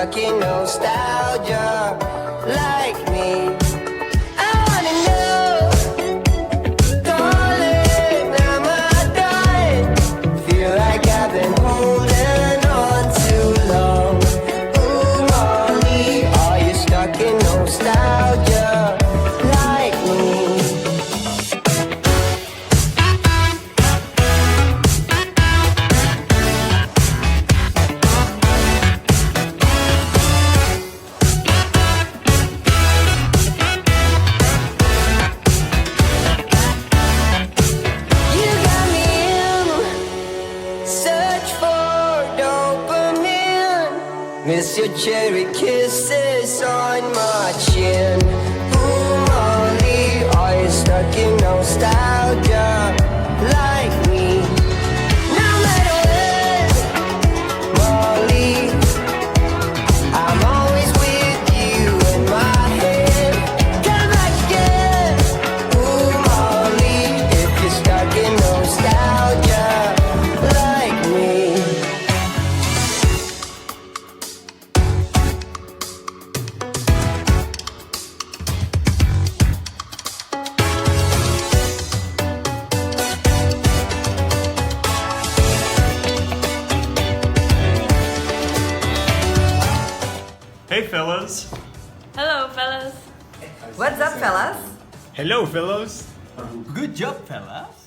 stuck in nostalgia like me? I wanna know, darling, am I done? Feel like I've been holding on too long. Ooh, Molly, are you stuck in nostalgia like me? You got me in search for dopamine. Miss your cherry kisses on my chin. Ooh, Molly, are you stuck in nostalgia like me? No matter when, Molly, I'm always with you in my head. Come back again. Ooh, Molly, if you're stuck in nostalgia like me. Hey fellas. Hello, fellas. What's up, fellas? Hello fellas. Good job, fellas.